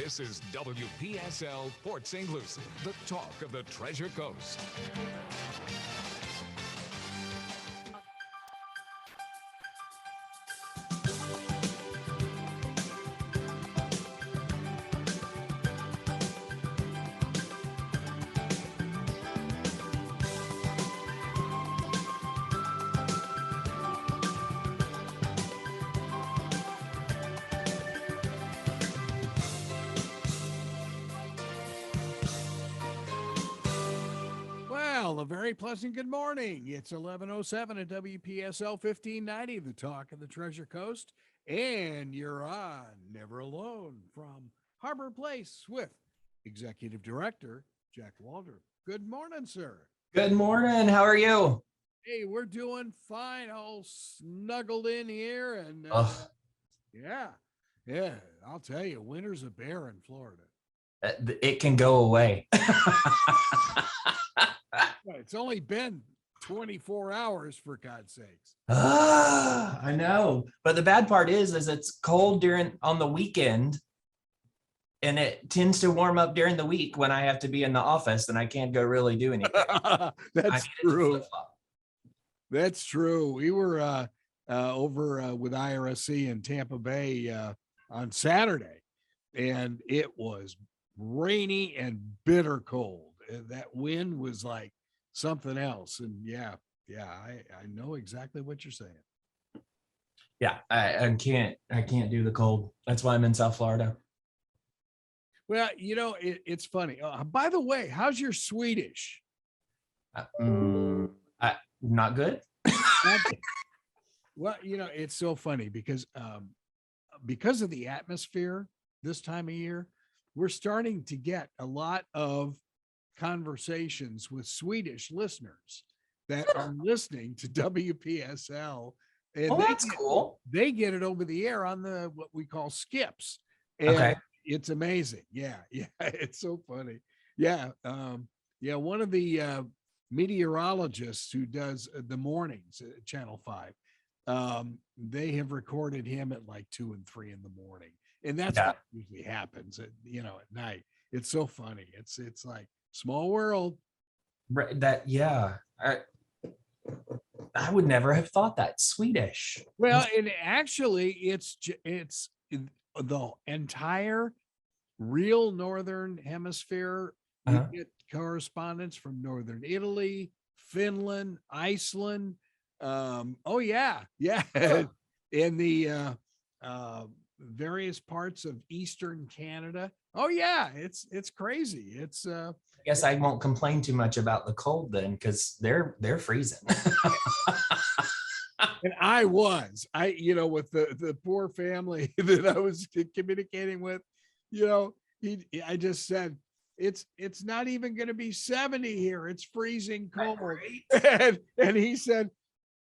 This is WPSL Port St. Lucie, the talk of the Treasure Coast. Well, a very pleasant good morning. It's 11:07 at WPSL 1590, the talk of the Treasure Coast, and you're on Never Alone from Harbor Place with Executive Director Jack Walter. Good morning, sir. Good morning. How are you? Hey, we're doing fine, all snuggled in here, and yeah, I'll tell you, winter's a bear in Florida. It can go away. It's only been 24 hours, for God's sakes. I know. But the bad part is it's cold on the weekend, and it tends to warm up during the week when I have to be in the office and I can't go really do anything. That's true. That's true. We were over with IRSC in Tampa Bay on Saturday, and it was rainy and bitter cold. That wind was like something else. And I know exactly what you're saying. Yeah, I can't do the cold. That's why I'm in South Florida. Well, it's funny. By the way, how's your Swedish? Not good. Well, it's so funny because of the atmosphere this time of year, we're starting to get a lot of conversations with Swedish listeners that are listening to WPSL, and that's cool. They get it over the air on what we call skips, and okay. It's amazing. Yeah, it's so funny. One of the meteorologists who does the mornings at Channel 5, they have recorded him at like 2 and 3 in the morning, and that's what usually happens at night. It's so funny. It's like small world. That I would never have thought that. Swedish. Well, and actually, it's the entire real northern hemisphere. We get correspondence from northern Italy, Finland, Iceland. In the various parts of eastern Canada. Oh yeah, it's crazy. It's I guess I won't complain too much about the cold then, because they're freezing. And I with the poor family that I was communicating with, I just said, it's not even going to be 70 here. It's freezing cold. Right. And he said,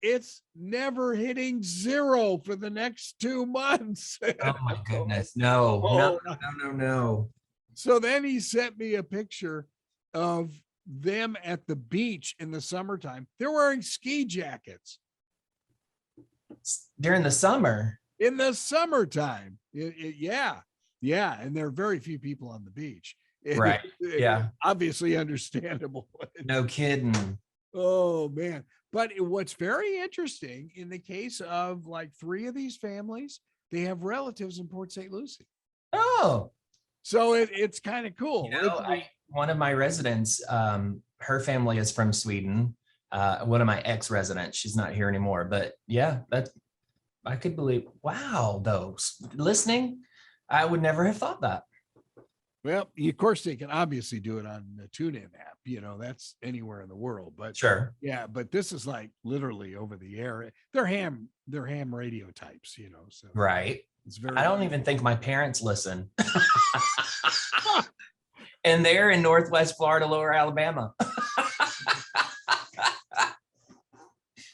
it's never hitting 0 for the next 2 months. Oh my goodness. No. So then he sent me a picture of them at the beach in the summertime. They're wearing ski jackets. During the summer? In the summertime. Yeah. And there are very few people on the beach. Right. Yeah. Obviously understandable. No kidding. Oh, man. But what's very interesting, in the case of like 3 of these families, they have relatives in Port St. Lucie. Oh. So it's kind of cool. One of my residents, her family is from Sweden. One of my ex-residents, she's not here anymore, but yeah, I could believe. Wow, though, listening, I would never have thought that. Well, of course, they can obviously do it on the TuneIn app. That's anywhere in the world. But sure, yeah. But this is like literally over the air. They're ham radio types. So right. It's very. I don't even think my parents listen. And they're in Northwest Florida, Lower Alabama.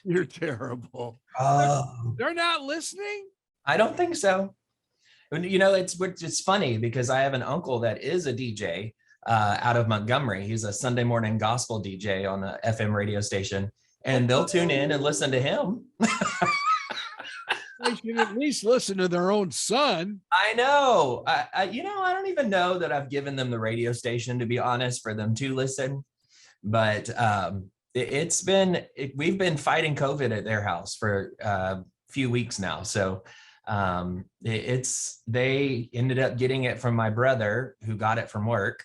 You're terrible. They're not listening? I don't think so. It's funny because I have an uncle that is a DJ out of Montgomery. He's a Sunday morning gospel DJ on the FM radio station, and they'll tune in and listen to him. They should at least listen to their own son. I know. I don't even know that I've given them the radio station, to be honest, for them to listen. But we've been fighting COVID at their house for a few weeks now. So they ended up getting it from my brother, who got it from work.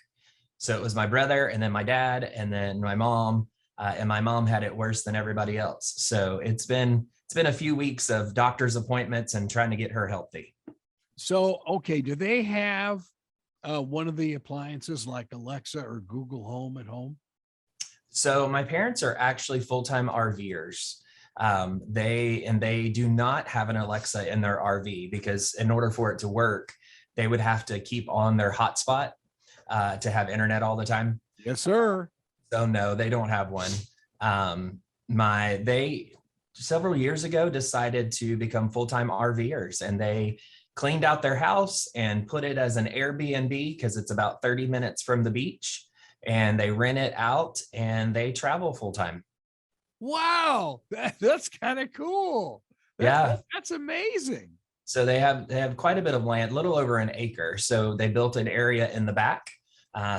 So it was my brother, and then my dad, and then my mom, and my mom had it worse than everybody else. So it's been a few weeks of doctor's appointments and trying to get her healthy. So, okay, do they have one of the appliances like Alexa or Google Home at home? So my parents are actually full-time RVers. They do not have an Alexa in their RV, because in order for it to work, they would have to keep on their hotspot to have internet all the time. Yes, sir. So no, they don't have one. They several years ago decided to become full-time RVers, and they cleaned out their house and put it as an Airbnb, because it's about 30 minutes from the beach, and they rent it out and they travel full-time. Wow, that's kind of cool. That's amazing. So they have quite a bit of land, little over an acre. So they built an area in the back.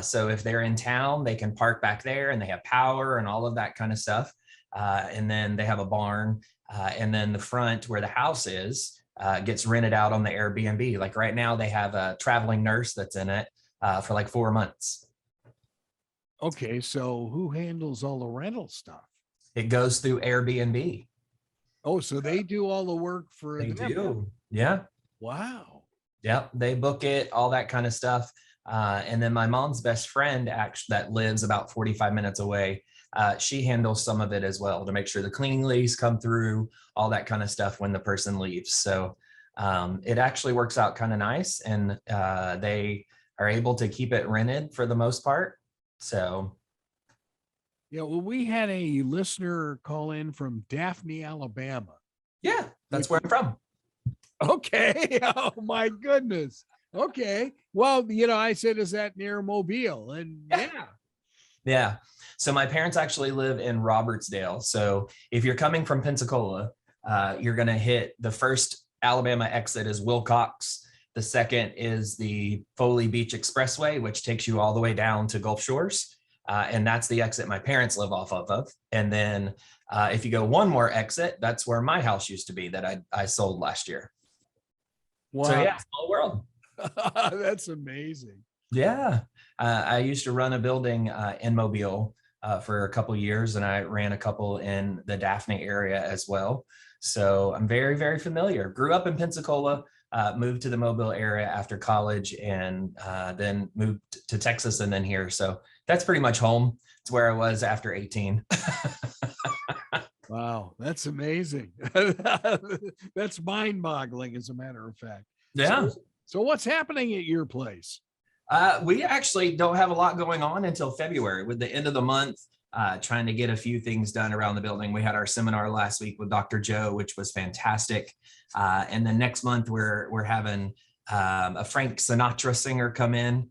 So if they're in town, they can park back there, and they have power and all of that kind of stuff. And then they have a barn. And then the front where the house is gets rented out on the Airbnb. Like right now, they have a traveling nurse that's in it for like 4 months. Okay, so who handles all the rental stuff? It goes through Airbnb. Oh, so they do all the work for They them. do. Yeah. Wow. Yeah. They book it, all that kind of stuff. And then my mom's best friend, actually, that lives about 45 minutes away, she handles some of it as well to make sure the cleaning ladies come through, all that kind of stuff when the person leaves. So it actually works out kind of nice, and they are able to keep it rented for the most part. So. Yeah, well, we had a listener call in from Daphne, Alabama. Yeah, that's where I'm from. Okay. Oh my goodness. Okay. Well, I said, is that near Mobile? And yeah. Yeah. So my parents actually live in Robertsdale. So if you're coming from Pensacola, you're going to hit the first Alabama exit is Wilcox. The second is the Foley Beach Expressway, which takes you all the way down to Gulf Shores. And that's the exit my parents live off of. And then if you go one more exit, that's where my house used to be that I sold last year. Wow. So yeah, small world. That's amazing. Yeah. I used to run a building in Mobile for a couple of years, and I ran a couple in the Daphne area as well. So I'm very, very familiar. Grew up in Pensacola, moved to the Mobile area after college, and then moved to Texas and then here. So that's pretty much home. It's where I was after 18. Wow, that's amazing. That's mind-boggling, as a matter of fact. Yeah. So what's happening at your place? We actually don't have a lot going on until February, with the end of the month, trying to get a few things done around the building. We had our seminar last week with Dr. Joe, which was fantastic. And then next month, we're having a Frank Sinatra singer come in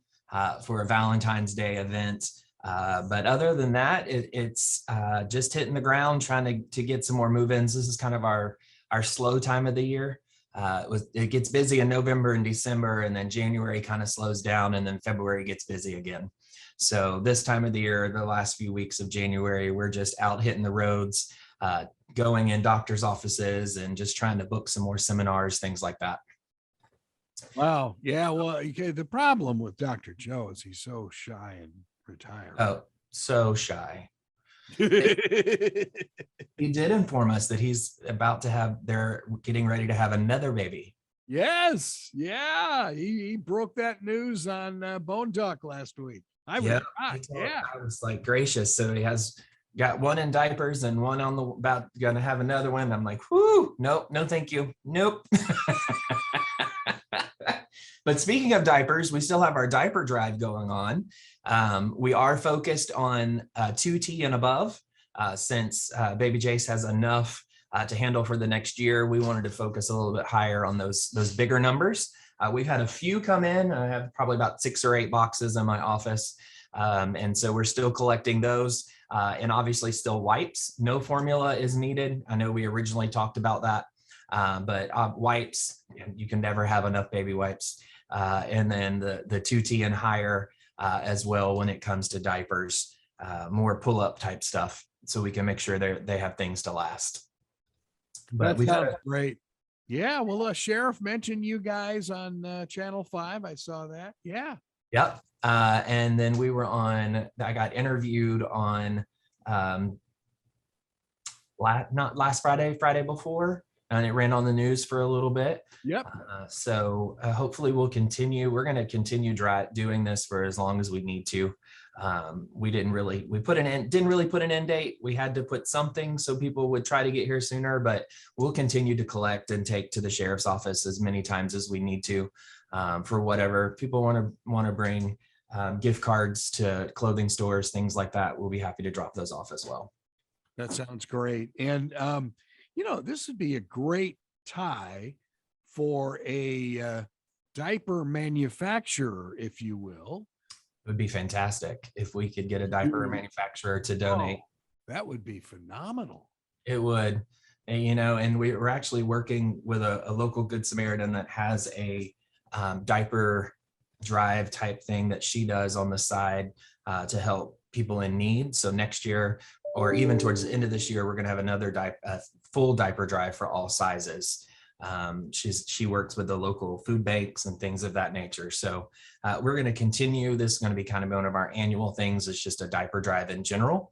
for a Valentine's Day event. But other than that, it's just hitting the ground, trying to get some more move-ins. This is kind of our slow time of the year. It gets busy in November and December, and then January kind of slows down, and then February gets busy again. So this time of the year, the last few weeks of January, we're just out hitting the roads, going in doctor's offices and just trying to book some more seminars, things like that. Wow. Yeah. Well, the problem with Dr. Joe is he's so shy and retired. Oh, so shy. He did inform us that he's they're getting ready to have another baby. Yes. Yeah. He broke that news on Bone Talk last week. I was like, gracious. So he has got one in diapers and one about going to have another one. I'm like, whoo, nope, no, thank you. Nope. But speaking of diapers, we still have our diaper drive going on. We are focused on 2T and above. Since baby Jace has enough to handle for the next year, we wanted to focus a little bit higher on those bigger numbers. We've had a few come in. I have probably about 6 or 8 boxes in my office. And so we're still collecting those, and obviously still wipes. No formula is needed. I know we originally talked about that. But wipes, you can never have enough baby wipes. And then the 2T and higher as well when it comes to diapers, more pull-up type stuff, so we can make sure they have things to last. But That sounds great. Yeah, well, Sheriff mentioned you guys on Channel 5. I saw that. Yeah. Yep. And then I got interviewed on not last Friday before, and it ran on the news for a little bit. Yep. So hopefully we'll continue. We're going to continue doing this for as long as we need to. We didn't really put an end date. We had to put something so people would try to get here sooner, but we'll continue to collect and take to the sheriff's office as many times as we need to, for whatever people want to bring, gift cards to clothing stores, things like that. We'll be happy to drop those off as well. That sounds great. And, this would be a great tie for a diaper manufacturer, if you will. It would be fantastic if we could get a diaper manufacturer to donate. Oh, that would be phenomenal. It would, and we're actually working with a local Good Samaritan that has a diaper drive type thing that she does on the side to help people in need. So next year, or even towards the end of this year, we're going to have another full diaper drive for all sizes. She works with the local food banks and things of that nature. So we're going to continue. This is going to be kind of one of our annual things. It's just a diaper drive in general.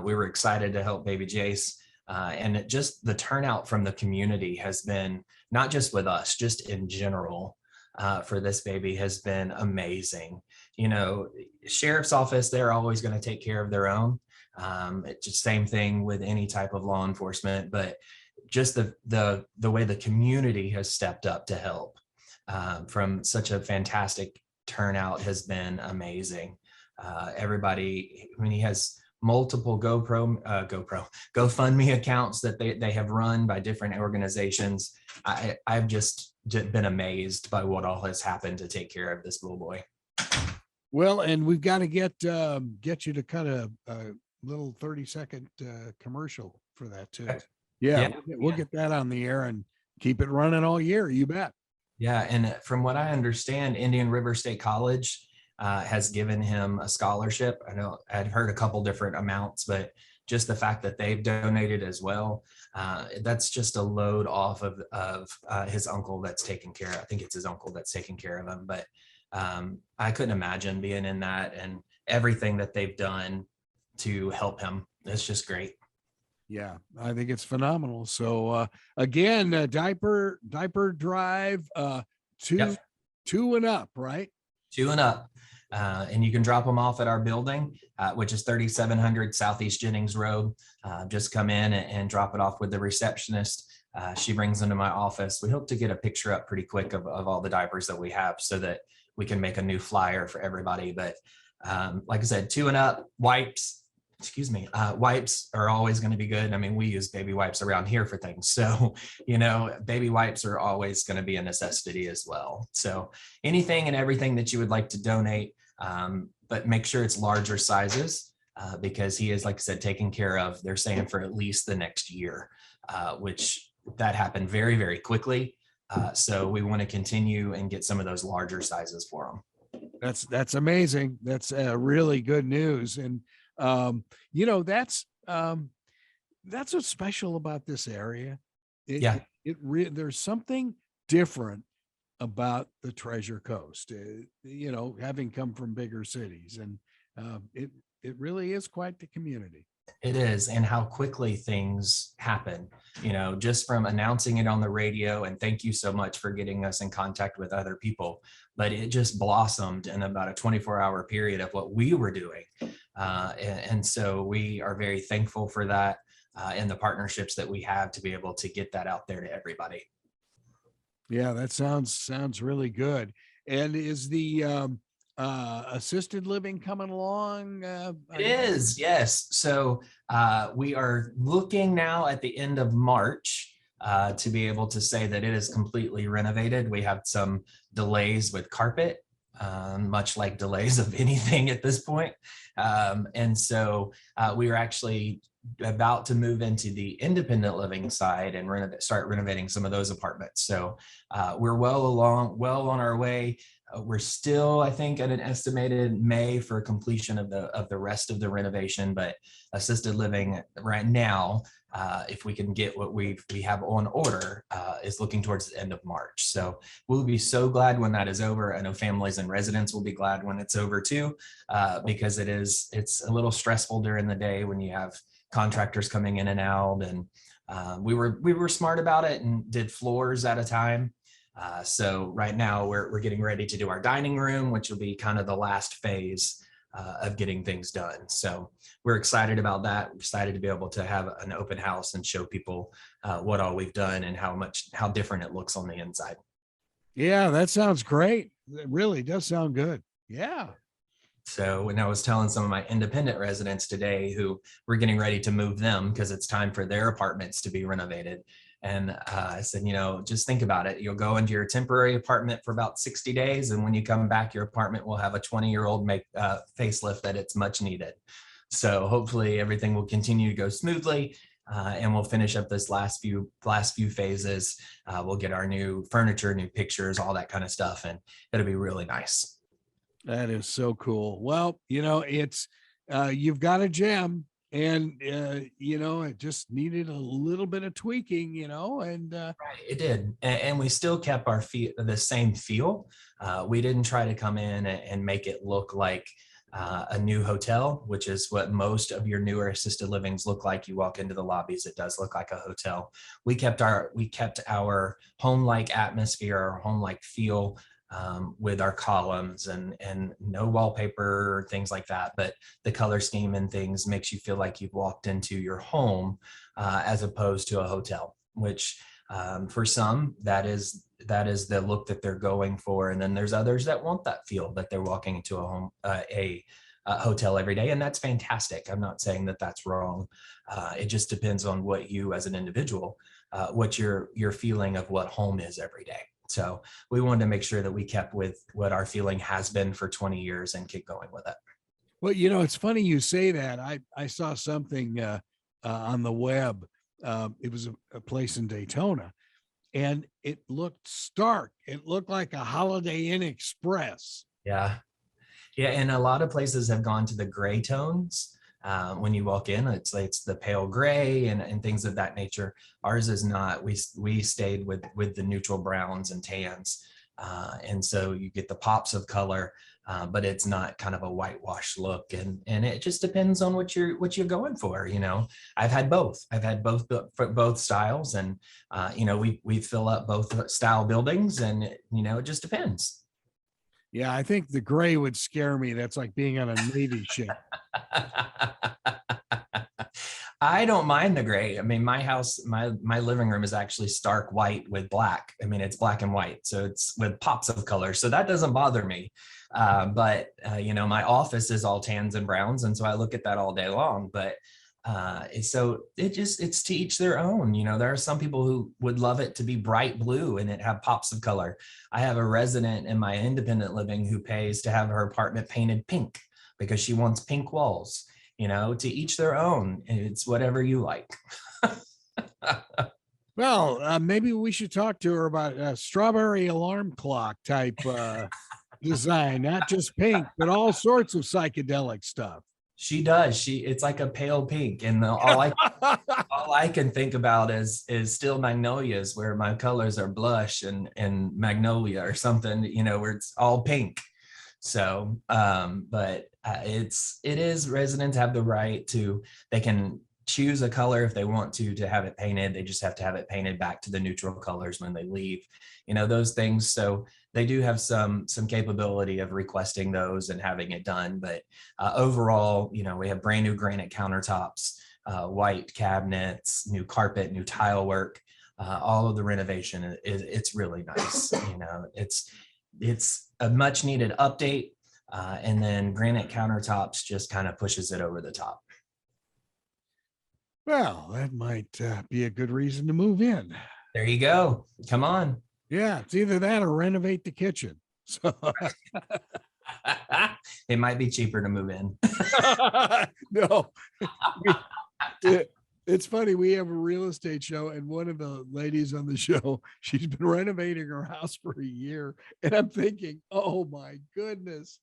We were excited to help baby Jace. And just the turnout from the community has been, not just with us, just in general, for this baby has been amazing. Sheriff's office, they're always going to take care of their own. It's just same thing with any type of law enforcement, but just the way the community has stepped up to help from such a fantastic turnout has been amazing. Everybody, he has multiple GoFundMe accounts that they have run by different organizations. I've just been amazed by what all has happened to take care of this little boy. Well, and we've got to get you to cut a little 30-second commercial for that too. Yeah, we'll get that on the air and keep it running all year. You bet. Yeah, and from what I understand, Indian River State College has given him a scholarship. I know I'd heard a couple different amounts, but just the fact that they've donated as well, that's just a load off of his uncle that's taking care of. I think it's his uncle that's taking care of him, but I couldn't imagine being in that and everything that they've done to help him. It's just great. Yeah, I think it's phenomenal. So again, Diaper Drive, two and up, right? 2 and up. And you can drop them off at our building, which is 3700 Southeast Jennings Road. Just come in and drop it off with the receptionist. She brings them to my office. We hope to get a picture up pretty quick of all the diapers that we have so that we can make a new flyer for everybody. But like I said, 2 and up, wipes are always going to be good. I mean, we use baby wipes around here for things. So, baby wipes are always going to be a necessity as well. So anything and everything that you would like to donate, but make sure it's larger sizes because he is, like I said, taken care of, they're saying for at least the next year, which that happened very, very quickly. So we want to continue and get some of those larger sizes for them. That's amazing. That's really good news. And that's what's special about this area. There's something different about the Treasure Coast, having come from bigger cities, and it really is quite the community. It is, and how quickly things happen, just from announcing it on the radio, and thank you so much for getting us in contact with other people, but it just blossomed in about a 24-hour period of what we were doing. And so we are very thankful for that and the partnerships that we have to be able to get that out there to everybody. Yeah, that sounds really good. And is the assisted living coming along? It is, yes. So we are looking now at the end of March to be able to say that it is completely renovated. We have some delays with carpet, much like delays of anything at this point. And so we are actually about to move into the independent living side and start renovating some of those apartments. So we're well on our way. We're still, I think, at an estimated May for completion of the rest of the renovation, but assisted living right now, if we can get what we have on order, is looking towards the end of March. So we'll be so glad when that is over. I know families and residents will be glad when it's over too, because it's a little stressful during the day when you have contractors coming in and out. And we were smart about it and did floors at a time. So right now we're getting ready to do our dining room, which will be kind of the last phase of getting things done. So we're excited about that. We're excited to be able to have an open house and show people what all we've done and how different it looks on the inside. Yeah, that sounds great. It really does sound good. Yeah. So when I was telling some of my independent residents today who we're getting ready to move them because it's time for their apartments to be renovated. And I said, just think about it. You'll go into your temporary apartment for about 60 days. And when you come back, your apartment will have a 20-year-old facelift that it's much needed. So hopefully everything will continue to go smoothly. And we'll finish up this last few phases. We'll get our new furniture, new pictures, all that kind of stuff. And it'll be really nice. That is so cool. Well, it's you've got a gem, and it just needed a little bit of tweaking, and right, it did. And we still kept the same feel. We didn't try to come in and make it look like a new hotel, which is what most of your newer assisted livings look like. You walk into the lobbies, it does look like a hotel. We kept our home-like atmosphere, our home-like feel, with our columns and no wallpaper or things like that. But the color scheme and things makes you feel like you've walked into your home as opposed to a hotel, which for some, that is the look that they're going for. And then there's others that want that feel, that they're walking into a hotel every day. And that's fantastic. I'm not saying that that's wrong. It just depends on what you as an individual, what your feeling of what home is every day. So we wanted to make sure that we kept with what our feeling has been for 20 years and keep going with it. Well, it's funny you say that. I saw something on the web. It was a place in Daytona, and it looked stark. It looked like a Holiday Inn Express. Yeah. And a lot of places have gone to the gray tones. When you walk in, it's the pale gray and things of that nature. Ours is not. We stayed with the neutral browns and tans, and so you get the pops of color, but it's not kind of a whitewash look. And it just depends on what you're going for. I've had both. For both styles, and we fill up both style buildings, and it just depends. Yeah, I think the gray would scare me. That's like being on a Navy ship. I don't mind the gray. I mean, my house, my living room is actually stark white with black. I mean, it's black and white, so it's with pops of color. So that doesn't bother me. But my office is all tans and browns, and so I look at that all day long. But so it's to each their own. There are some people who would love it to be bright blue and it have pops of color. I have a resident in my independent living who pays to have her apartment painted pink because she wants pink walls. To each their own. It's whatever you like. Well, maybe we should talk to her about a strawberry alarm clock type design, not just pink, but all sorts of psychedelic stuff. She does. It's like a pale pink, and all I can think about is still magnolias, where my colors are blush and magnolia or something. Where it's all pink. So, but it is residents have the right to, they can choose a color if they want to have it painted. They just have to have it painted back to the neutral colors when they leave, those things. So they do have some capability of requesting those and having it done. But overall, we have brand new granite countertops, white cabinets, new carpet, new tile work, all of the renovation. It's really nice. It's a much needed update. And then granite countertops just kind of pushes it over the top. Well, that might be a good reason to move in. There you go. Come on. Yeah, it's either that or renovate the kitchen. So it might be cheaper to move in. No, It's funny. We have a real estate show, and one of the ladies on the show, she's been renovating her house for a year. And I'm thinking, oh my goodness.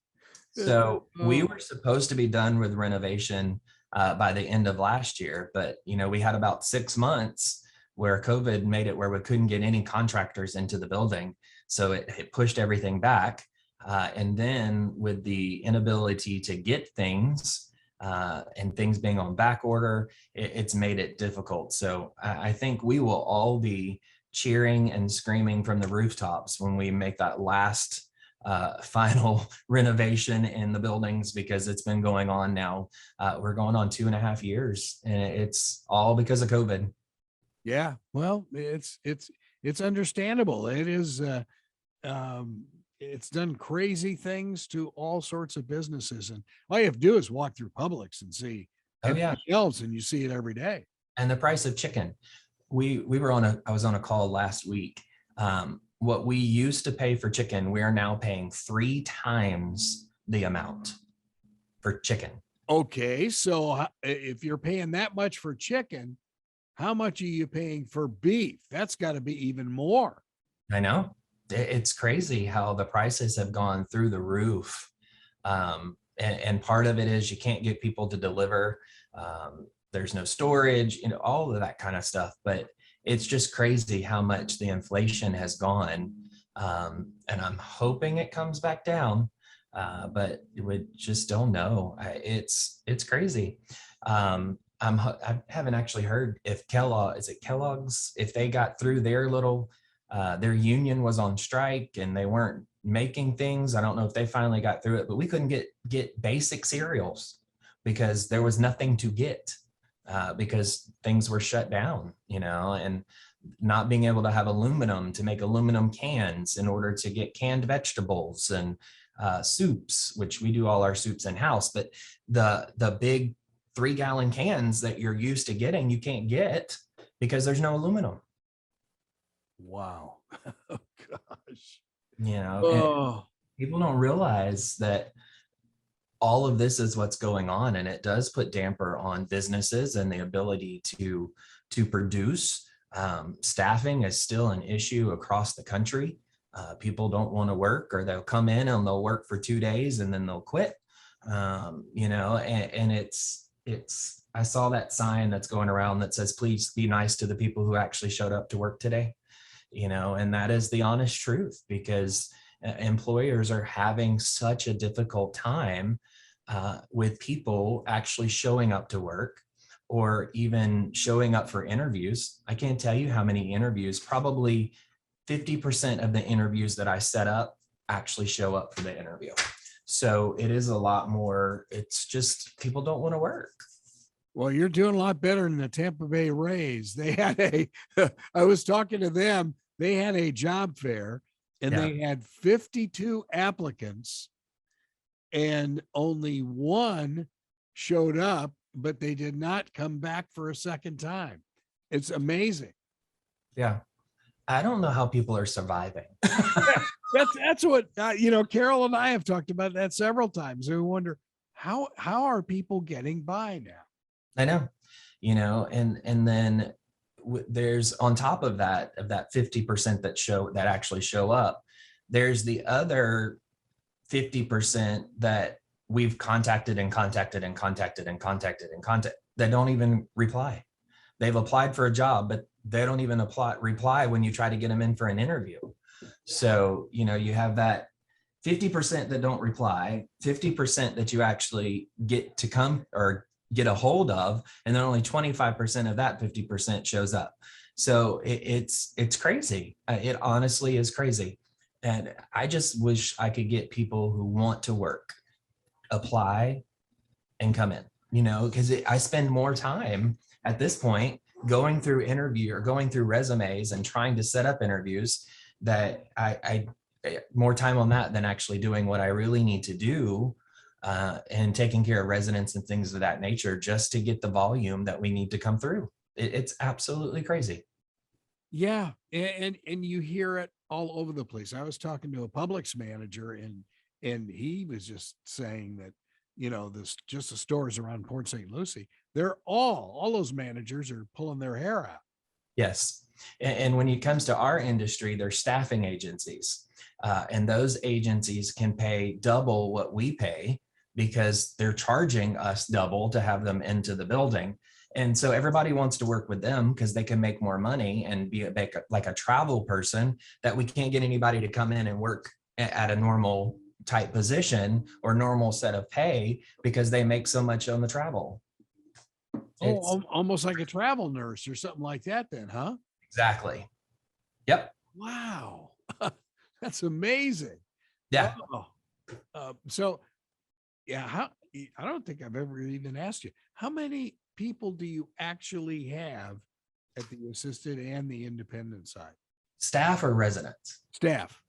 So we Oh, were supposed to be done with renovation by the end of last year, but we had about 6 months where COVID made it where we couldn't get any contractors into the building. So it pushed everything back. And then with the inability to get things and things being on back order, it's made it difficult. So I think we will all be cheering and screaming from the rooftops when we make that last final renovation in the buildings, because it's been going on now. We're going on 2.5 years, and it's all because of COVID. yeah. Well, it's understandable. It is, it's done crazy things to all sorts of businesses. And all you have to do is walk through Publix and see Oh empty yeah. shelves, and you see it every day. And the price of chicken. I was on a call last week. What we used to pay for chicken, we are now paying 3 times the amount for chicken. Okay. So if you're paying that much for chicken, how much are you paying for beef? That's got to be even more. I know. It's crazy how the prices have gone through the roof. And part of it is you can't get people to deliver. There's no storage, all of that kind of stuff. But it's just crazy how much the inflation has gone. And I'm hoping it comes back down. But we just don't know. It's crazy. I haven't actually heard if Kellogg's, if they got through their little, their union was on strike and they weren't making things. I don't know if they finally got through it, but we couldn't get basic cereals because there was nothing to get because things were shut down, and not being able to have aluminum to make aluminum cans in order to get canned vegetables and soups, which we do all our soups in house, but the big 3-gallon cans that you're used to getting, you can't get because there's no aluminum. Wow. Oh gosh. And people don't realize that all of this is what's going on, and it does put damper on businesses and the ability to produce. Staffing is still an issue across the country. People don't want to work, or they'll come in and they'll work for 2 days and then they'll quit. And it's I saw that sign that's going around that says, please be nice to the people who actually showed up to work today. And that is the honest truth, because employers are having such a difficult time with people actually showing up to work or even showing up for interviews. I can't tell you how many interviews, probably 50% of the interviews that I set up actually show up for the interview. So it is a lot more. It's just people don't want to work. Well, you're doing a lot better than the Tampa Bay Rays. They had I was talking to them, they had a job fair and they had 52 applicants and only one showed up, but they did not come back for a second time. It's amazing. Yeah. I don't know how people are surviving. That's what, Carol and I have talked about that several times. We wonder how are people getting by now? I know, and then there's on top of that 50% that actually show up, there's the other 50% that we've contacted that don't even reply. They've applied for a job, but they don't even reply when you try to get them in for an interview. So, you have that 50% that don't reply, 50% that you actually get to come or get a hold of, and then only 25% of that 50% shows up. So it's crazy. It honestly is crazy. And I just wish I could get people who want to work, apply and come in, because I spend more time at this point going through resumes and trying to set up interviews, that I more time on that than actually doing what I really need to do and taking care of residents and things of that nature, just to get the volume that we need to come through. It's absolutely crazy. Yeah. And you hear it all over the place. I was talking to a Publix manager and he was just saying that, this just the stores around Port St. Lucie, they're all those managers are pulling their hair out. Yes. And when it comes to our industry, they're staffing agencies. And those agencies can pay double what we pay because they're charging us double to have them into the building. And so everybody wants to work with them because they can make more money and be like a travel person that we can't get anybody to come in and work at a normal type position or normal set of pay because they make so much on the travel. Almost like a travel nurse or something like that then, huh? Exactly. Yep. Wow. That's amazing. Yeah. So yeah, I don't think I've ever even asked you, how many people do you actually have at the assisted and the independent side? Staff or residents? Staff.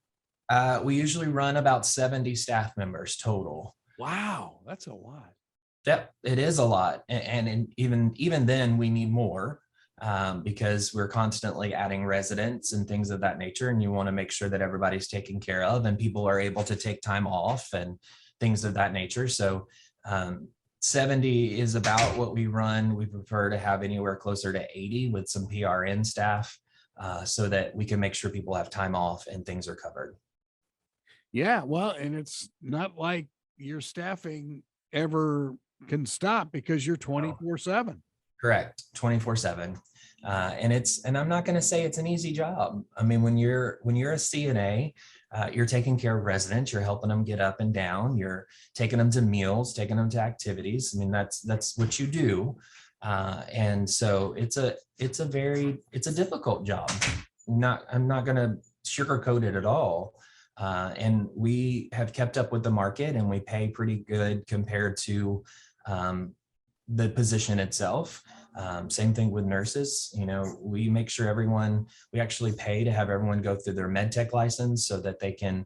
We usually run about 70 staff members total. Wow, that's a lot. Yep, it is a lot. And even then we need more because we're constantly adding residents and things of that nature. And you want to make sure that everybody's taken care of and people are able to take time off and things of that nature. So 70 is about what we run. We prefer to have anywhere closer to 80 with some PRN staff so that we can make sure people have time off and things are covered. Yeah, well, and it's not like your staffing ever can stop because you're 24/7. Correct. 24/7. And I'm not going to say it's an easy job. I mean, when you're a CNA, you're taking care of residents, you're helping them get up and down, you're taking them to meals, taking them to activities. I mean, that's what you do. And so it's a difficult job. I'm not going to sugarcoat it at all. And we have kept up with the market and we pay pretty good compared to the position itself. Same thing with nurses. We make sure we actually pay to have everyone go through their med tech license so that they can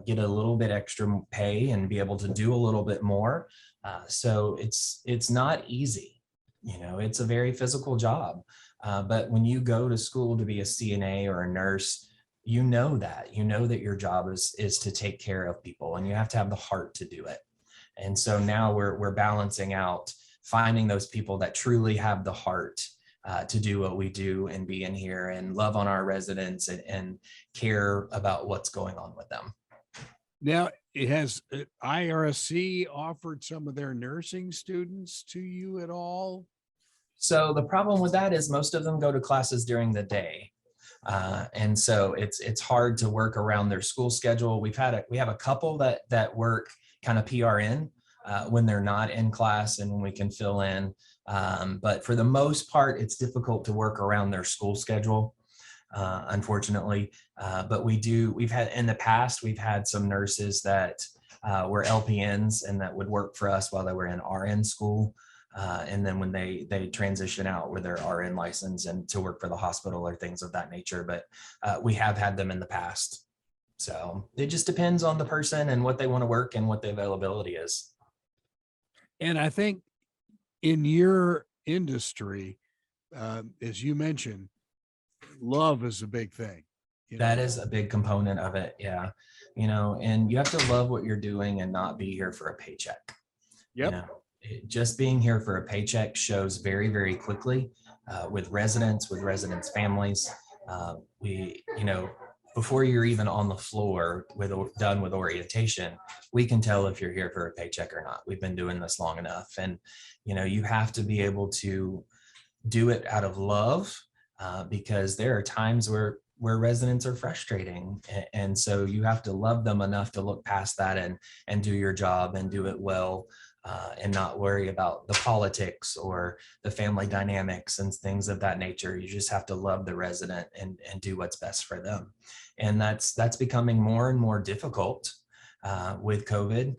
get a little bit extra pay and be able to do a little bit more. So it's not easy. It's a very physical job. But when you go to school to be a CNA or a nurse, you know that your job is to take care of people and you have to have the heart to do it. And so now we're balancing out finding those people that truly have the heart to do what we do and be in here and love on our residents and care about what's going on with them. Now, has IRSC offered some of their nursing students to you at all? So the problem with that is most of them go to classes during the day. And so it's hard to work around their school schedule. We have a couple that work kind of PRN when they're not in class and when we can fill in. But for the most part, it's difficult to work around their school schedule, unfortunately. But we've had some nurses that were LPNs and that would work for us while they were in RN school. And then when they transition out with their RN license and to work for the hospital or things of that nature, but we have had them in the past. So it just depends on the person and what they want to work and what the availability is. And I think in your industry, as you mentioned, love is a big thing. That is a big component of it. Yeah. And you have to love what you're doing and not be here for a paycheck. Yep. Just being here for a paycheck shows very, very quickly with residents families. Before you're even on the floor done with orientation, we can tell if you're here for a paycheck or not. We've been doing this long enough. And, you have to be able to do it out of love because there are times where residents are frustrating. And so you have to love them enough to look past that and do your job and do it well. And not worry about the politics or the family dynamics and things of that nature. You just have to love the resident and do what's best for them. And that's becoming more and more difficult with COVID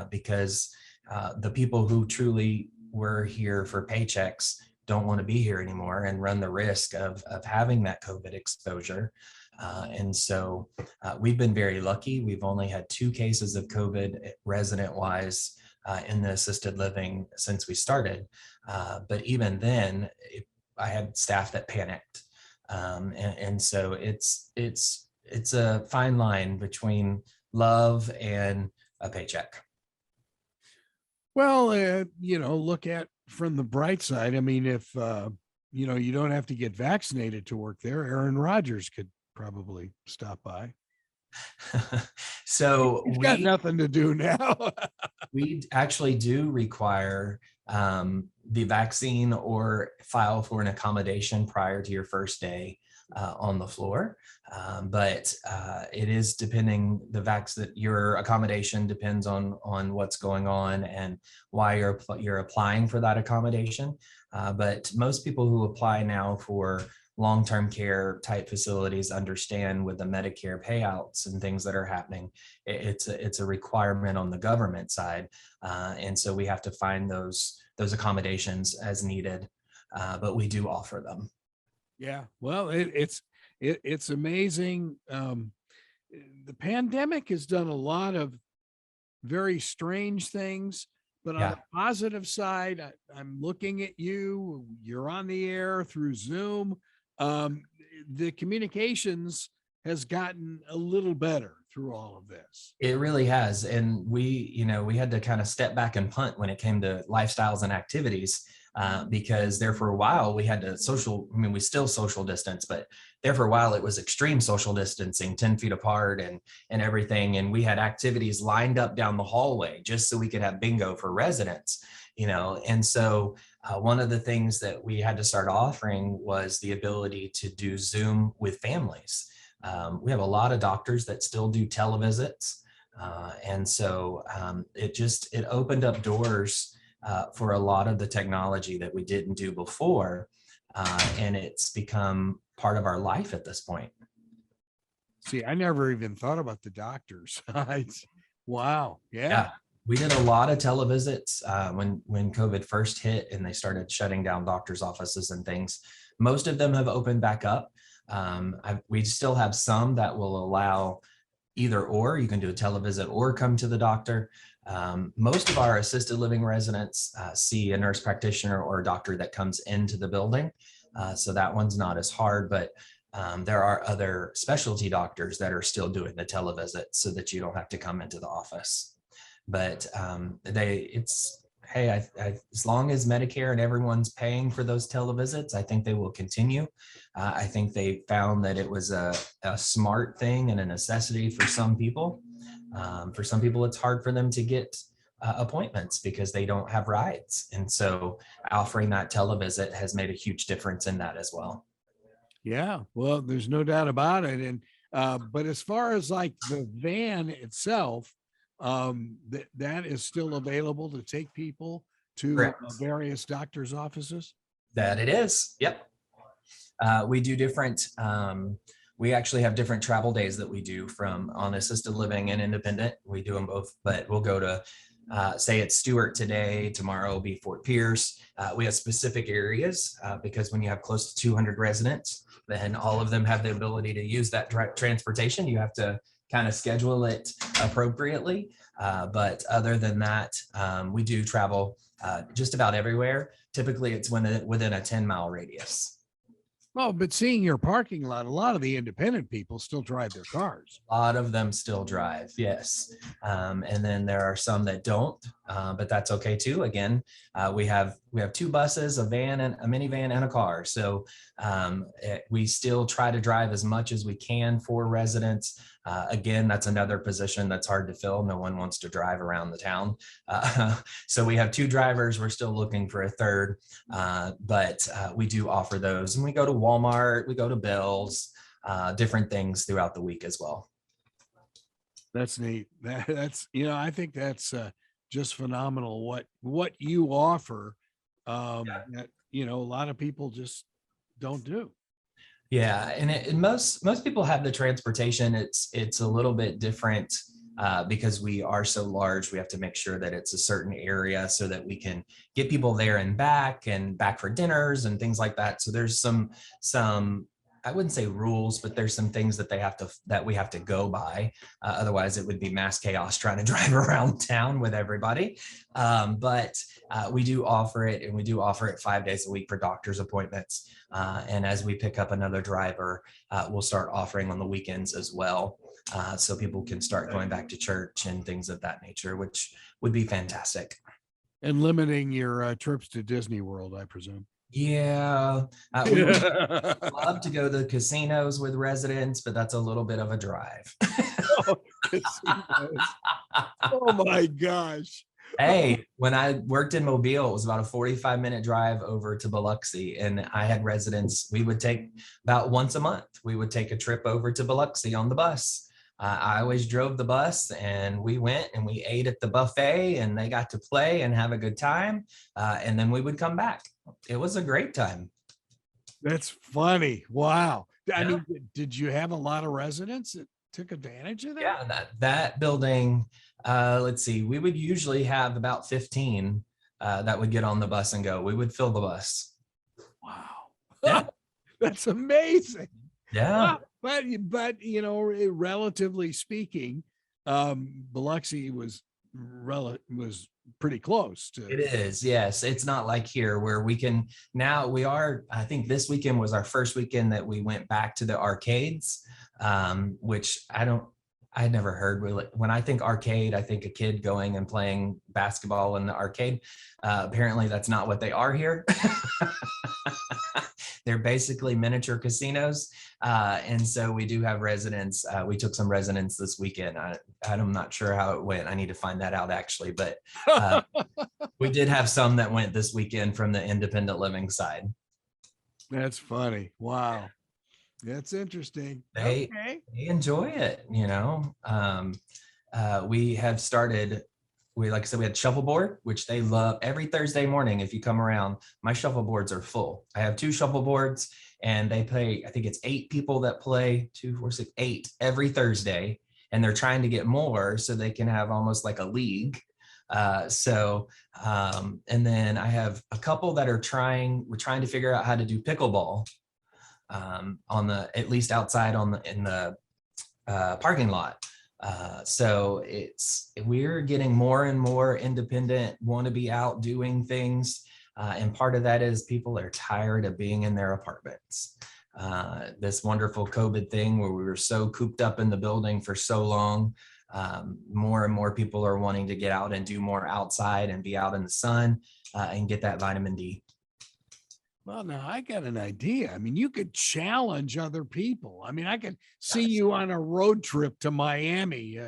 because the people who truly were here for paychecks don't want to be here anymore and run the risk of having that COVID exposure. And so we've been very lucky. We've only had 2 cases of COVID resident-wise in the assisted living since we started. But even then, I had staff that panicked. And so it's a fine line between love and a paycheck. Well, look at from the bright side. I mean, if you don't have to get vaccinated to work there, Aaron Rodgers could probably stop by. So He's got nothing to do now. we actually do require the vaccine or file for an accommodation prior to your first day on the floor. But it is depending that your accommodation depends on what's going on and why you're applying for that accommodation. But most people who apply now for long-term care type facilities understand with the Medicare payouts and things that are happening, it's a requirement on the government side. And so we have to find those accommodations as needed, but we do offer them. Yeah, well, it's amazing. The pandemic has done a lot of very strange things, but on the positive side, I'm looking at you. You're on the air through Zoom. The communications has gotten a little better through all of this. It really has. And we had to kind of step back and punt when it came to lifestyles and activities, because there for a while we had to we still social distance, but there for a while it was extreme social distancing, 10 feet apart and everything. And we had activities lined up down the hallway just so we could have bingo for residents, and so one of the things that we had to start offering was the ability to do Zoom with families. We have a lot of doctors that still do televisits. And so it opened up doors for a lot of the technology that we didn't do before. And it's become part of our life at this point. See, I never even thought about the doctors. Wow. Yeah. We did a lot of televisits when COVID first hit and they started shutting down doctors' offices and things. Most of them have opened back up. We still have some that will allow either or. You can do a televisit or come to the doctor. Most of our assisted living residents see a nurse practitioner or a doctor that comes into the building. So that one's not as hard, but there are other specialty doctors that are still doing the televisit so that you don't have to come into the office. But as long as Medicare and everyone's paying for those televisits, I think they will continue. I think they found that it was a smart thing and a necessity for some people. For some people, it's hard for them to get appointments because they don't have rides. And so offering that televisit has made a huge difference in that as well. Yeah, well, there's no doubt about it. And but as far as like the van itself, that is still available to take people to various doctors' offices? That it is. Yep. We do different, we actually have different travel days that we do from on assisted living and independent. We do them both, but we'll go to, say it's Stewart today, tomorrow will be Fort Pierce. We have specific areas because when you have close to 200 residents, then all of them have the ability to use that transportation. You have to kind of schedule it appropriately. But other than that, we do travel just about everywhere. Typically it's within a 10-mile radius. Well, but seeing your parking lot, a lot of the independent people still drive their cars. A lot of them still drive, yes. And then there are some that don't, but that's okay too. Again, we have 2 buses, a van and a minivan and a car. So we still try to drive as much as we can for residents. Again, that's another position that's hard to fill. No one wants to drive around the town. So we have 2 drivers. We're still looking for a third, but we do offer those. And we go to Walmart, we go to Bill's, different things throughout the week as well. That's neat. That's, I think that's just phenomenal what you offer that, a lot of people just don't do. Yeah, and most people have the transportation. It's a little bit different because we are so large. We have to make sure that it's a certain area so that we can get people there and back for dinners and things like that. So there's some I wouldn't say rules, but there's some things that we have to go by. Otherwise, it would be mass chaos trying to drive around town with everybody. But we do offer it, and we do offer it 5 days a week for doctor's appointments. And as we pick up another driver, we'll start offering on the weekends as well. So people can start going back to church and things of that nature, which would be fantastic. And limiting your trips to Disney World, I presume. Yeah, we would love to go to the casinos with residents, but that's a little bit of a drive. Oh, casinos. Oh my gosh. Hey, when I worked in Mobile, it was about a 45-minute drive over to Biloxi, and I had residents. We would take about once a month. We would take a trip over to Biloxi on the bus. I always drove the bus, and we went and we ate at the buffet, and they got to play and have a good time, and then we would come back. It was a great time. That's funny. Wow. I Yeah. mean, did you have a lot of residents that took advantage of that? Yeah, that building, let's see, we would usually have about 15 that would get on the bus and go. We would fill the bus. Wow. Yeah. That's amazing. Yeah. But relatively speaking, Biloxi was pretty close to. It is, yes. It's not like here where we can now I think this weekend was our first weekend that we went back to the arcades, which I never heard really. When I think arcade, I think a kid going and playing basketball in the arcade. Apparently that's not what they are here. They're basically miniature casinos. And so we do have residents. We took some residents this weekend. I'm not sure how it went. I need to find that out actually, but we did have some that went this weekend from the independent living side. That's funny. Wow. That's interesting. They enjoy it, we have started, like I said, we had shuffleboard, which they love. Every Thursday morning, if you come around, my shuffleboards are full. I have 2 shuffleboards and they play, I think it's 8 people that play, 2, 4, 6, 8 every Thursday. And they're trying to get more so they can have almost like a league. And then I have a couple that we're trying to figure out how to do pickleball at least outside in the parking lot. So we're getting more and more independent, want to be out doing things. And part of that is people are tired of being in their apartments. This wonderful COVID thing where we were so cooped up in the building for so long, more and more people are wanting to get out and do more outside and be out in the sun and get that vitamin D. Well, now I got an idea. I mean, you could challenge other people. I mean, I could see you on a road trip to Miami,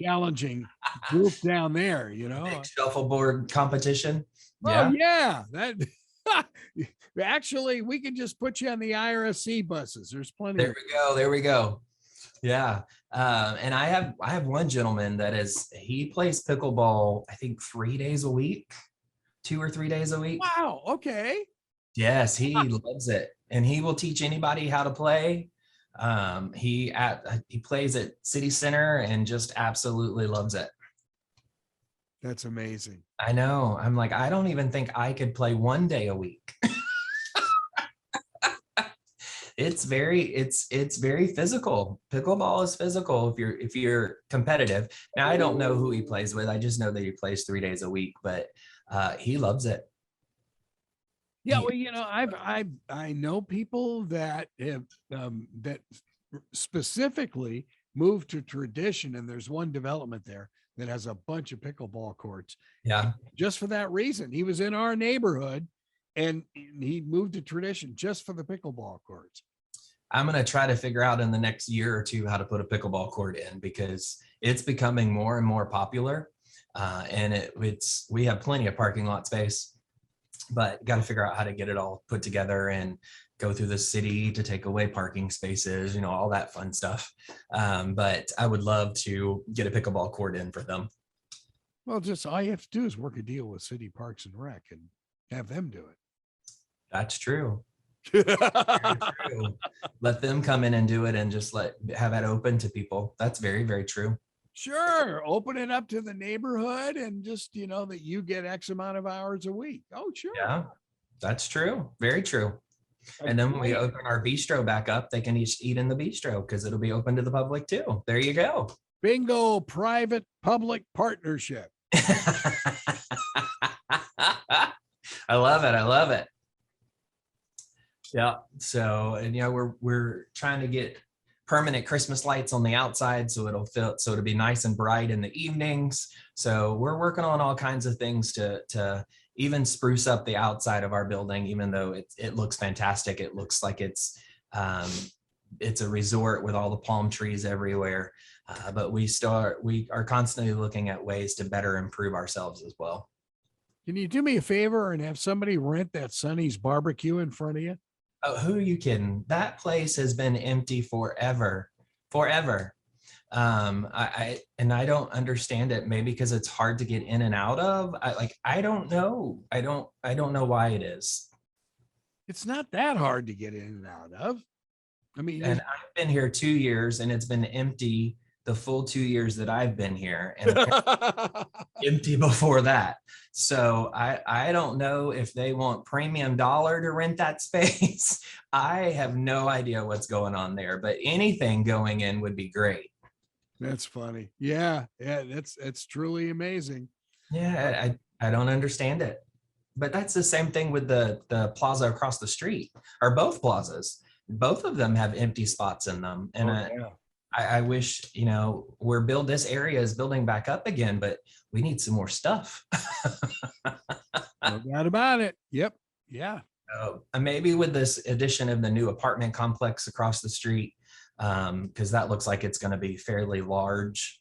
challenging group down there, Big shuffleboard competition. Oh, yeah. That actually, we can just put you on the IRSC buses. There's plenty. There we go. Yeah. And I have one gentleman he plays pickleball, I think 3 days a week, 2 or 3 days a week. Wow. Okay. Yes, he loves it, and he will teach anybody how to play. He plays at City Center and just absolutely loves it. That's amazing. I know. I'm like, I don't even think I could play 1 day a week. It's very physical. Pickleball is physical if you're competitive. Now I don't know who he plays with. I just know that he plays 3 days a week, but he loves it. Yeah, well, I know people that have that specifically moved to tradition, and there's one development there that has a bunch of pickleball courts. Yeah, just for that reason, he was in our neighborhood, and he moved to tradition just for the pickleball courts. I'm gonna try to figure out in the next year or two how to put a pickleball court in because it's becoming more and more popular, and we have plenty of parking lot space. But got to figure out how to get it all put together and go through the city to take away parking spaces, all that fun stuff. But I would love to get a pickleball court in for them. Well, just all you have to do is work a deal with City Parks and Rec and have them do it. That's true. Very true. Let them come in and do it and just have it open to people. That's very, very true. Sure. Open it up to the neighborhood and just, that you get X amount of hours a week. Oh, sure. Yeah, that's true. Very true. And then when we open our bistro back up, they can eat in the bistro because it'll be open to the public too. There you go. Bingo, private public partnership. I love it. I love it. Yeah. So, and we're trying to get permanent Christmas lights on the outside, so it'll be nice and bright in the evenings. So we're working on all kinds of things to even spruce up the outside of our building, even though it looks fantastic. It looks like it's a resort with all the palm trees everywhere. But we are constantly looking at ways to better improve ourselves as well. Can you do me a favor and have somebody rent that Sonny's barbecue in front of you? Oh, who are you kidding? That place has been empty forever. I don't understand it. Maybe because it's hard to get in and out of. I don't know. I don't know why it is. It's not that hard to get in and out of. I mean, and I've been here 2 years, and it's been empty the full 2 years that I've been here, and empty before that. So I don't know if they want premium dollar to rent that space. I have no idea what's going on there, but anything going in would be great. That's funny. Yeah. That's truly amazing. Yeah, I don't understand it. But that's the same thing with the plaza across the street, or both plazas. Both of them have empty spots in them. And I wish, this area is building back up again, but we need some more stuff. No doubt about it. Yep. Yeah. Maybe with this addition of the new apartment complex across the street, because that looks like it's going to be fairly large.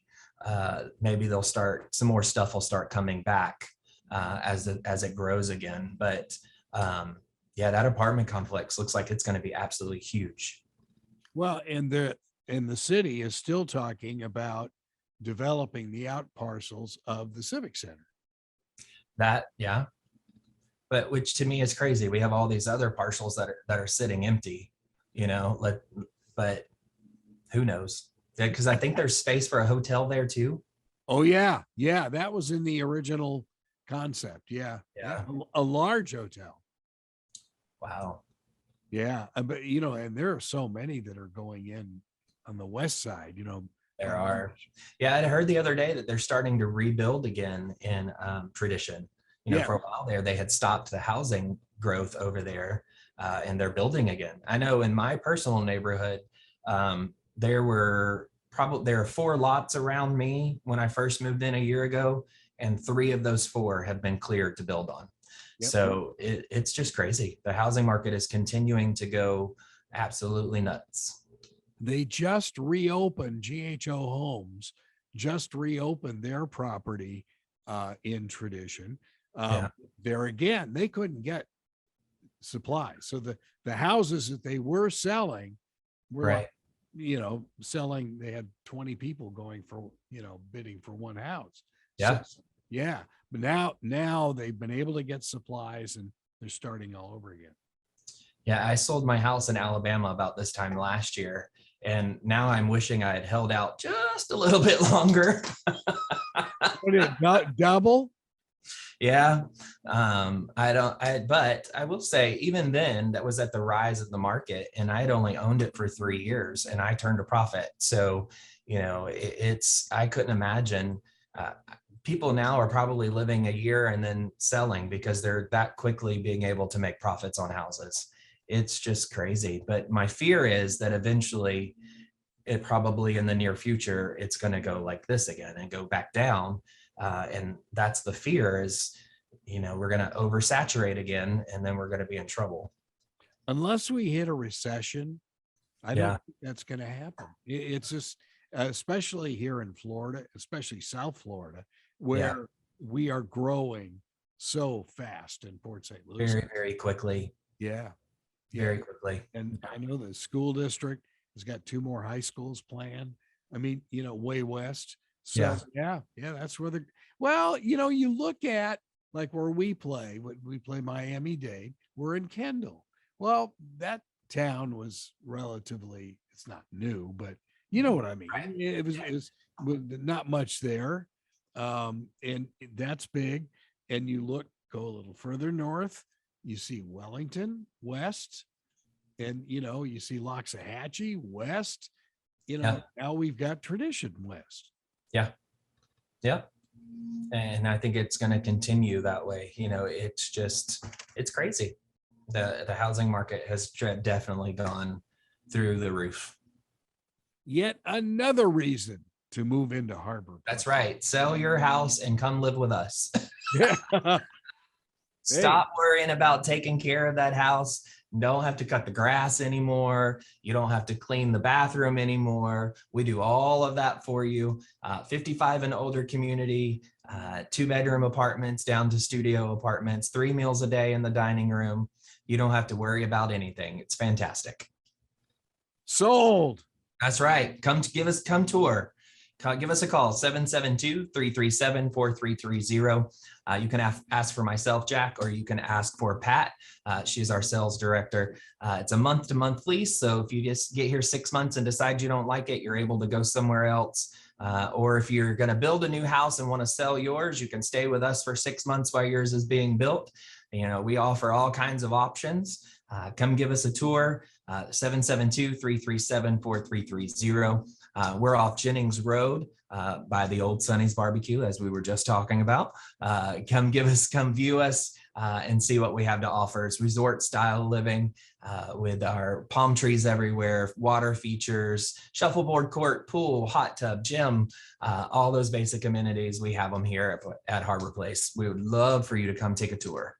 Maybe some more stuff will start coming back as it grows again. But that apartment complex looks like it's going to be absolutely huge. Well, and the city is still talking about developing the out parcels of the Civic Center. But which to me is crazy. We have all these other parcels that are sitting empty, but who knows? Because I think there's space for a hotel there too. Oh yeah. Yeah. That was in the original concept. Yeah. A large hotel. Wow. Yeah. But, and there are so many that are going in on the west side, There are. Yeah. I heard the other day that they're starting to rebuild again in Tradition. For a while there, they had stopped the housing growth over there, and they're building again. I know in my personal neighborhood, there are 4 lots around me when I first moved in a year ago, and 3 of those 4 have been cleared to build on. Yep. So it's just crazy. The housing market is continuing to go absolutely nuts. They just reopened, GHO Homes just reopened their property in Tradition. There again, they couldn't get supplies. So the houses that they were selling were right. Selling, they had 20 people going for, bidding for one house. Yeah. So, yeah. But now they've been able to get supplies and they're starting all over again. Yeah. I sold my house in Alabama about this time last year, and now I'm wishing I had held out just a little bit longer. Double? Yeah. But I will say, even then, that was at the rise of the market, and I had only owned it for 3 years, and I turned a profit. So, I couldn't imagine. People now are probably living a year and then selling because they're that quickly being able to make profits on houses. It's just crazy. But my fear is that eventually, it probably in the near future, it's going to go like this again and go back down. And that's the fear is, we're going to oversaturate again, and then we're going to be in trouble. Unless we hit a recession, I don't think that's going to happen. It's just, especially here in Florida, especially South Florida, where we are growing so fast in Port St. Lucie. Very, very quickly. Yeah. Very quickly. And I know the school district has got 2 more high schools planned. I mean, way west. So that's where you look at like where we play Miami-Dade, we're in Kendall. Well, that town was relatively, it's not new, but you know what I mean? Right. It was not much there. And that's big. And you go a little further north, you see Wellington west, and, you see Loxahatchee west, now we've got Tradition west. Yeah. And I think it's going to continue that way. It's crazy. The housing market has definitely gone through the roof. Yet another reason to move into Harbor That's Place. right. Sell your house and come live with us. Yeah. Stop worrying about taking care of that house. Don't have to cut the grass anymore. You don't have to clean the bathroom anymore. We do all of that for you. 55 and older community, 2-bedroom apartments down to studio apartments, 3 meals a day in the dining room. You don't have to worry about anything. It's fantastic. Sold. That's right. Come tour. Give us a call, 772-337-4330. You can ask for myself, Jack, or you can ask for Pat. She's our sales director. It's a month-to-month lease. So if you just get here 6 months and decide you don't like it, you're able to go somewhere else. Or if you're going to build a new house and want to sell yours, you can stay with us for 6 months while yours is being built. You know, we offer all kinds of options. Come give us a tour, 772-337-4330. We're off Jennings Road by the old Sonny's Barbecue, as we were just talking about. Come view us and see what we have to offer. It's resort style living with our palm trees everywhere, water features, shuffleboard court, pool, hot tub, gym, all those basic amenities. We have them here at Harbor Place. We would love for you to come take a tour.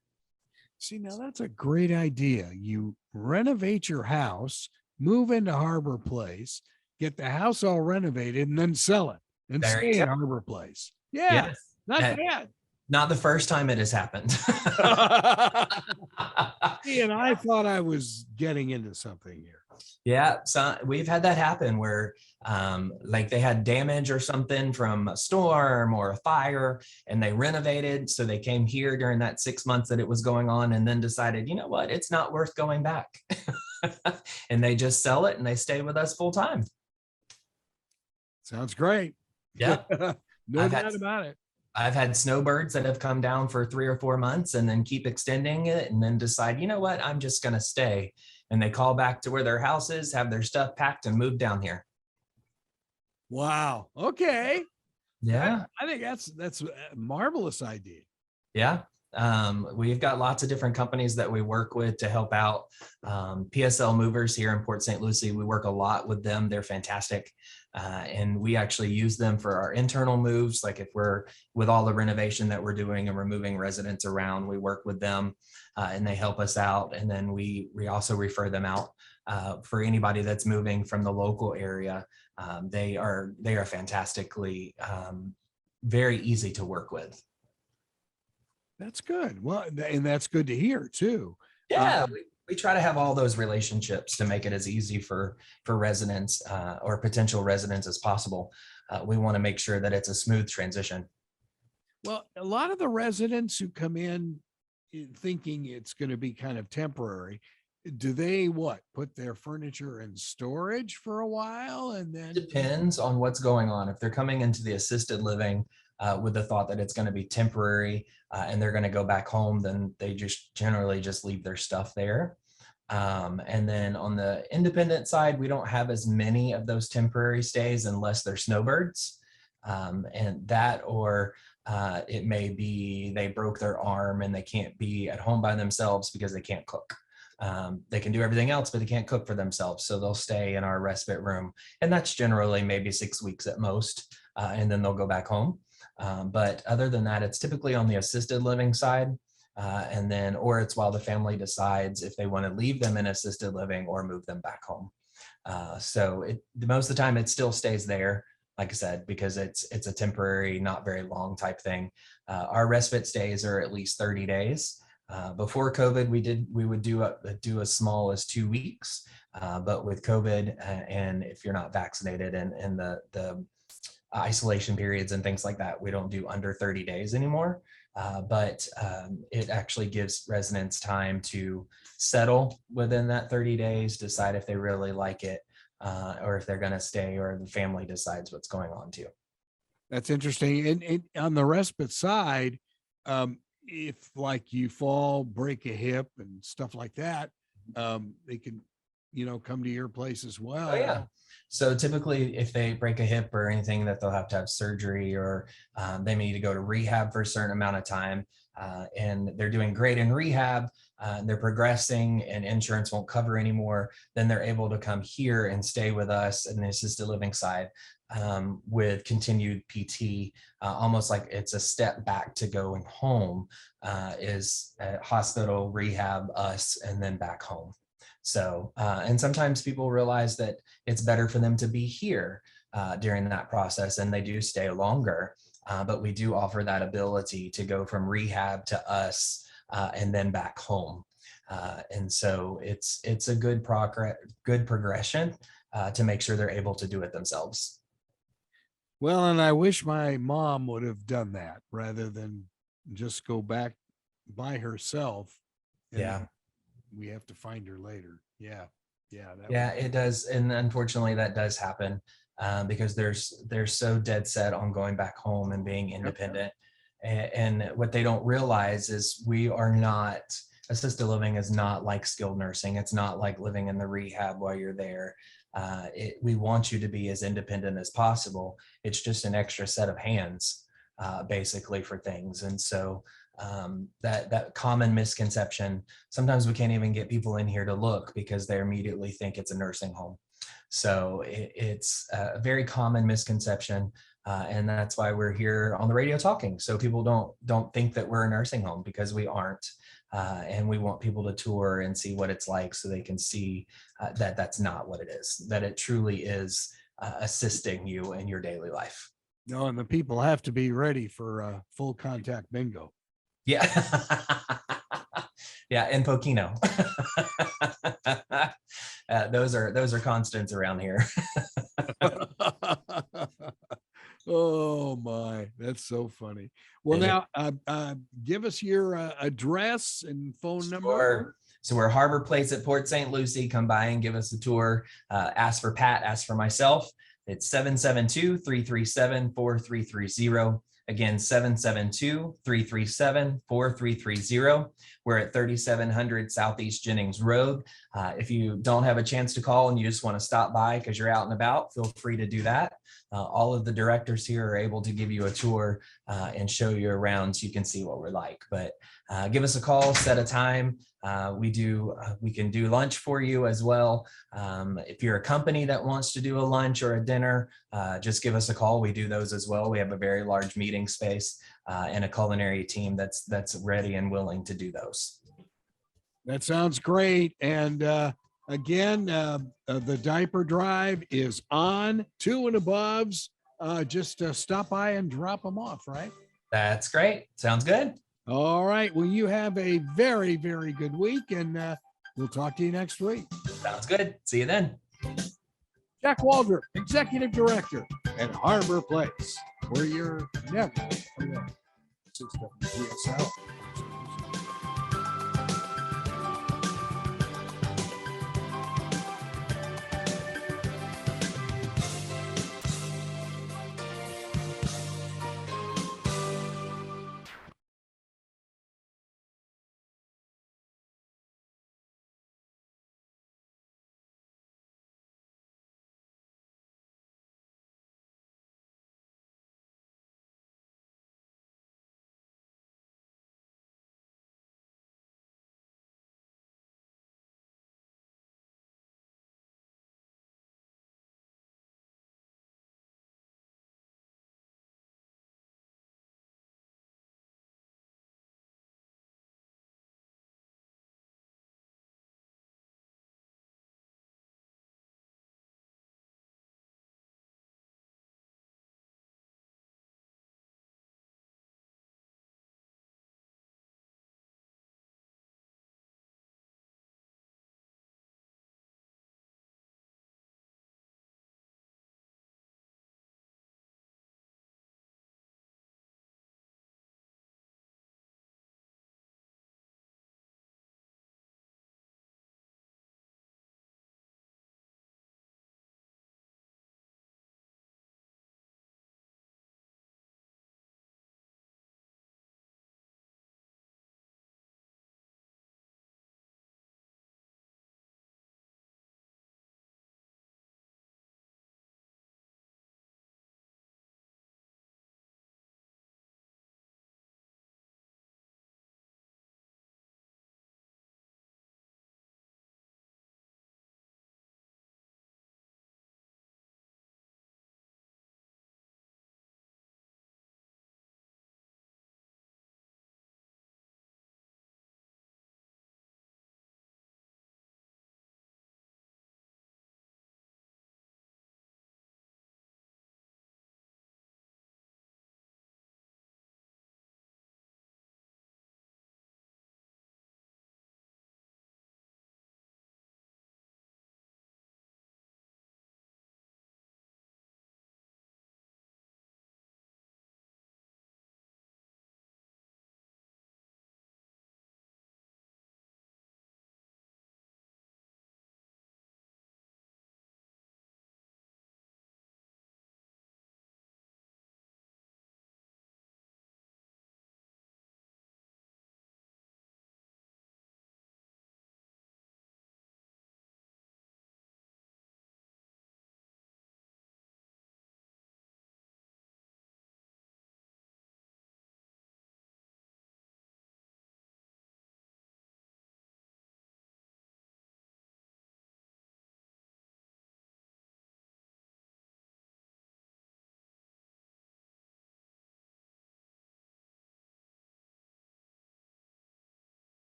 See, now that's a great idea. You renovate your house, move into Harbor Place, get the house all renovated, and then sell it and stay at Harbor Place. Yeah, Yes. not bad. Not the first time it has happened. See, and I thought I was getting into something here. Yeah, so we've had that happen where like they had damage or something from a storm or a fire and they renovated. So they came here during that 6 months that it was going on and then decided, you know what, it's not worth going back. And they just sell it and they stay with us full time. Sounds great. Yeah. No doubt about it. I've had snowbirds that have come down for 3 or 4 months and then keep extending it and then decide, you know what, I'm just going to stay. And they call back to where their house is, have their stuff packed and move down here. Wow. Okay. Yeah. I think that's a marvelous idea. Yeah. We've got lots of different companies that we work with to help out. PSL Movers here in Port St. Lucie, we work a lot with them. They're fantastic. And we actually use them for our internal moves. Like if we're with all the renovation that we're doing and we're moving residents around, we work with them and they help us out. And then we also refer them out for anybody that's moving from the local area. They are fantastically very easy to work with. That's good. Well, and that's good to hear too. Yeah, we try to have all those relationships to make it as easy for residents or potential residents as possible. We want to make sure that it's a smooth transition. Well, a lot of the residents who come in thinking it's going to be kind of temporary, do they put their furniture in storage for a while and then? Depends on what's going on. If they're coming into the assisted living with the thought that it's going to be temporary and they're going to go back home, then they just generally just leave their stuff there. And then on the independent side, we don't have as many of those temporary stays unless they're snowbirds. And that, or it may be they broke their arm and they can't be at home by themselves because they can't cook. They can do everything else, but they can't cook for themselves. So they'll stay in our respite room. And that's generally maybe 6 weeks at most. And then they'll go back home. But other than that, it's typically on the assisted living side. And then, or it's while the family decides if they want to leave them in assisted living or move them back home. So most of the time it still stays there, like I said, because it's a temporary, not very long type thing. Our respite stays are at least 30 days. Before COVID, we would do as small as 2 weeks. But with COVID and if you're not vaccinated and the isolation periods and things like that, we don't do under 30 days anymore. But it actually gives residents time to settle within that 30 days, decide if they really like it or if they're going to stay, or the family decides what's going on too. That's interesting. And on the respite side, if like you fall, break a hip and stuff like that, they can come to your place as well? Oh yeah. So typically if they break a hip or anything that they'll have to have surgery, or they may need to go to rehab for a certain amount of time, and they're doing great in rehab, they're progressing and insurance won't cover anymore, then they're able to come here and stay with us in the assisted living side, with continued PT, almost like it's a step back to going home, is hospital, rehab, us, and then back home. So, and sometimes people realize that it's better for them to be here during that process, and they do stay longer. But we do offer that ability to go from rehab to us, and then back home. And so it's a good progression to make sure they're able to do it themselves. Well, and I wish my mom would have done that rather than just go back by herself. Yeah. We have to find her later. Yeah. Yeah, it does. And unfortunately that does happen, because they're so dead set on going back home and being independent. And what they don't realize is assisted living is not like skilled nursing. It's not like living in the rehab while you're there. We want you to be as independent as possible. It's just an extra set of hands, basically, for things. And so that common misconception, sometimes we can't even get people in here to look because they immediately think it's a nursing home. So it's a very common misconception. And that's why we're here on the radio talking. So people don't think that we're a nursing home, because we aren't. And we want people to tour and see what it's like, so they can see that that's not what it is, that it truly is assisting you in your daily life. No, and the people have to be ready for full contact bingo. Yeah. Yeah, and Pokino. Those are constants around here. Oh my, that's so funny. Well, now give us your address and phone number. So we're Harbor Place at Port St. Lucie. Come by and give us a tour. Ask for Pat, ask for myself. It's 772-337-4330. Again, 772-337-4330. We're at 3700 Southeast Jennings Road. If you don't have a chance to call and you just want to stop by because you're out and about, feel free to do that. All of the directors here are able to give you a tour and show you around so you can see what we're like. But give us a call, set a time. We can do lunch for you as well. If you're a company that wants to do a lunch or a dinner, just give us a call. We do those as well. We have a very large meeting space and a culinary team that's ready and willing to do those. That sounds great. And again, the Diaper Drive is on 2 and aboves. Just stop by and drop them off, right? That's great. Sounds good. All right. Well, you have a very, very good week, and we'll talk to you next week. Sounds good. See you then. Jack Waldrop, Executive Director at Harbor Place, where you're never alone. This is WPSL.